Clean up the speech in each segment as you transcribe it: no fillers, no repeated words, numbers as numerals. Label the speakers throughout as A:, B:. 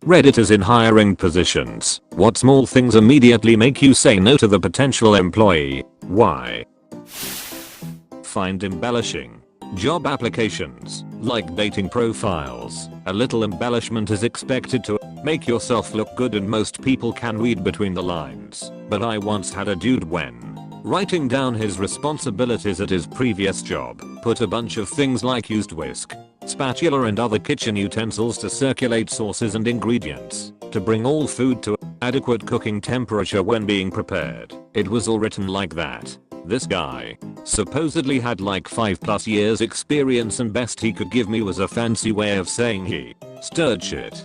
A: Reddit is in hiring positions. What small things immediately make you say no to the potential employee? Why? Find embellishing. Job applications, like dating profiles, a little embellishment is expected to make yourself look good, and most people can read between the lines. But I once had a dude, when writing down his responsibilities at his previous job, put a bunch of things like used whisk, spatula and other kitchen utensils to circulate sauces and ingredients, to bring all food to adequate cooking temperature when being prepared. It was all written like that. This guy supposedly had like 5+ years experience, and best he could give me was a fancy way of saying he stirred shit.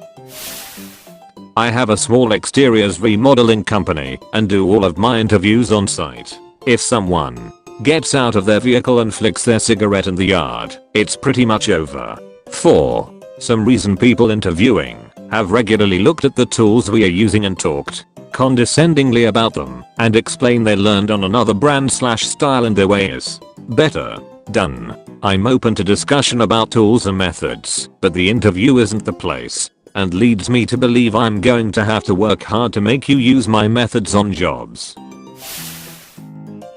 A: I have a small exteriors remodeling company and do all of my interviews on site. If someone gets out of their vehicle and flicks their cigarette in the yard, it's pretty much over. For some reason, people interviewing have regularly looked at the tools we are using and talked condescendingly about them and explain they learned on another brand/style and their way is better. Done. I'm open to discussion about tools and methods, but the interview isn't the place, and leads me to believe I'm going to have to work hard to make you use my methods on jobs.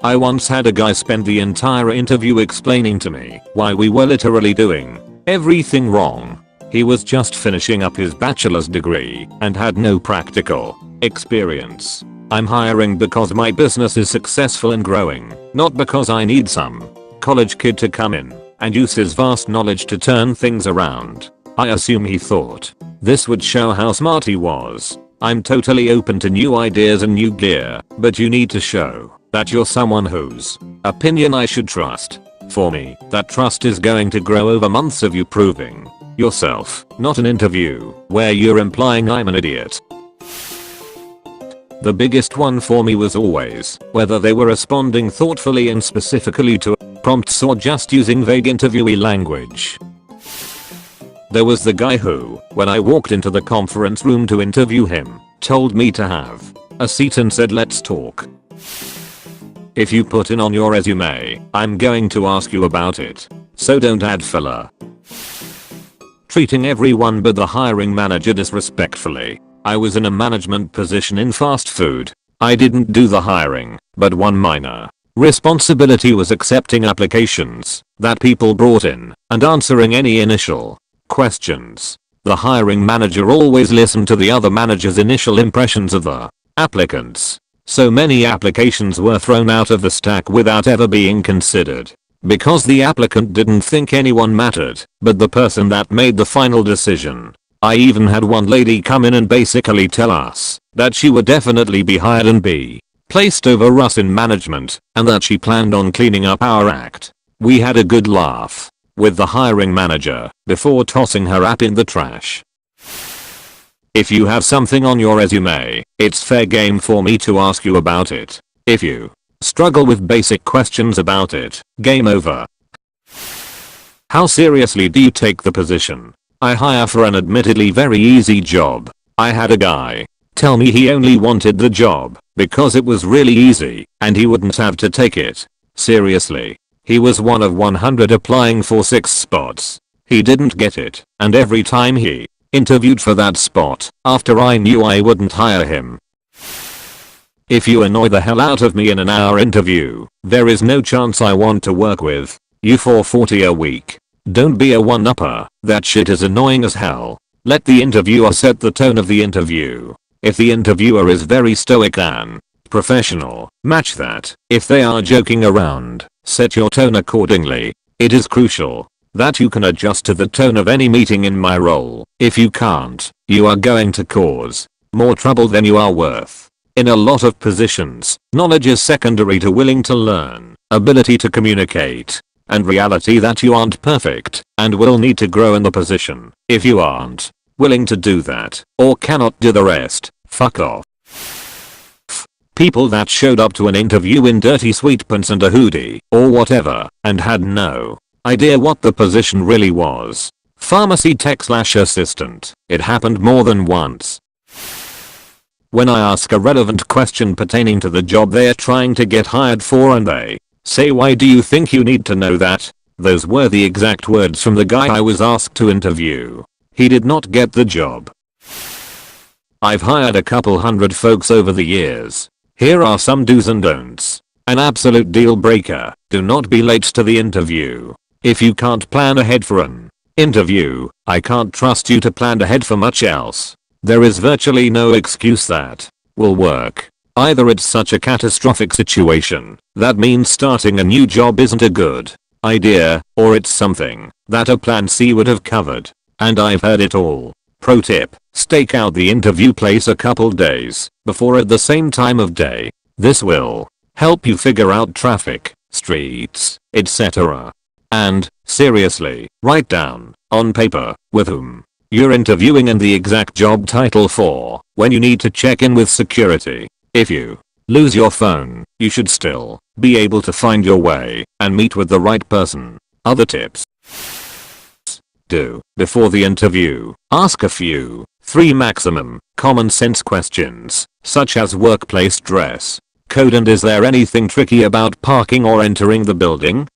A: I once had a guy spend the entire interview explaining to me why we were literally doing everything wrong. He was just finishing up his bachelor's degree and had no practical experience. I'm hiring because my business is successful and growing, not because I need some college kid to come in and use his vast knowledge to turn things around. I assume he thought this would show how smart he was. I'm totally open to new ideas and new gear, but you need to show that you're someone whose opinion I should trust. For me, that trust is going to grow over months of you proving yourself, not an interview where you're implying I'm an idiot. The biggest one for me was always whether they were responding thoughtfully and specifically to prompts or just using vague interviewee language. There was the guy who, when I walked into the conference room to interview him, told me to have a seat and said let's talk. If you put in on your resume, I'm going to ask you about it, so don't add filler. Treating everyone but the hiring manager disrespectfully. I was in a management position in fast food. I didn't do the hiring, but one minor responsibility was accepting applications that people brought in and answering any initial questions. The hiring manager always listened to the other manager's initial impressions of the applicants. So many applications were thrown out of the stack without ever being considered. Because the applicant didn't think anyone mattered, but the person that made the final decision. I even had one lady come in and basically tell us that she would definitely be hired and be placed over us in management, and that she planned on cleaning up our act. We had a good laugh with the hiring manager before tossing her app in the trash. If you have something on your resume, it's fair game for me to ask you about it. If you struggle with basic questions about it, game over. How seriously do you take the position? I hire for an admittedly very easy job. I had a guy tell me he only wanted the job because it was really easy and he wouldn't have to take it seriously. He was one of 100 applying for 6 spots. He didn't get it, and every time he interviewed for that spot, after I knew I wouldn't hire him. If you annoy the hell out of me in an hour interview, there is no chance I want to work with you for $40 a week. Don't be a one-upper. That shit is annoying as hell. Let the interviewer set the tone of the interview. If the interviewer is very stoic and professional, match that. If they are joking around, set your tone accordingly. It is crucial that you can adjust to the tone of any meeting in my role. If you can't, you are going to cause more trouble than you are worth. In a lot of positions, knowledge is secondary to willing to learn, ability to communicate, and reality that you aren't perfect and will need to grow in the position. If you aren't willing to do that or cannot do the rest, fuck off. People that showed up to an interview in dirty sweatpants and a hoodie or whatever and had no idea what the position really was. Pharmacy tech/assistant. It happened more than once. When I ask a relevant question pertaining to the job they're trying to get hired for and they say, why do you think you need to know that? Those were the exact words from the guy I was asked to interview. He did not get the job. I've hired a couple hundred folks over the years. Here are some do's and don'ts. An absolute deal breaker: do not be late to the interview. If you can't plan ahead for an interview, I can't trust you to plan ahead for much else. There is virtually no excuse that will work. Either it's such a catastrophic situation that means starting a new job isn't a good idea, or it's something that a plan C would have covered. And I've heard it all. Pro tip: stake out the interview place a couple days before at the same time of day. This will help you figure out traffic, streets, etc. And, seriously, write down, on paper, with whom you're interviewing and the exact job title for when you need to check in with security. If you lose your phone, you should still be able to find your way and meet with the right person. Other tips: do, before the interview, ask a few, 3 maximum, common sense questions, such as workplace dress code and is there anything tricky about parking or entering the building?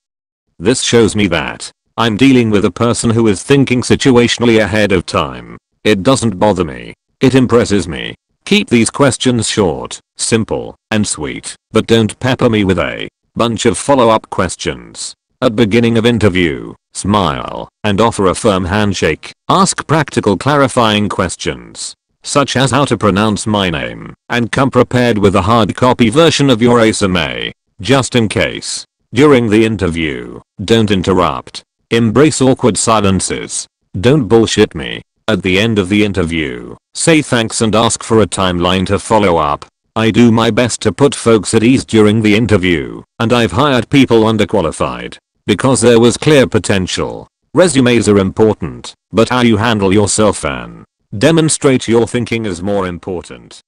A: This shows me that I'm dealing with a person who is thinking situationally ahead of time. It doesn't bother me. It impresses me. Keep these questions short, simple, and sweet, but don't pepper me with a bunch of follow-up questions. At beginning of interview, smile and offer a firm handshake. Ask practical clarifying questions, such as how to pronounce my name, and come prepared with a hard copy version of your resume, just in case. During the interview, don't interrupt. Embrace awkward silences. Don't bullshit me. At the end of the interview, say thanks and ask for a timeline to follow up. I do my best to put folks at ease during the interview, and I've hired people underqualified because there was clear potential. Resumes are important, but how you handle yourself and demonstrate your thinking is more important.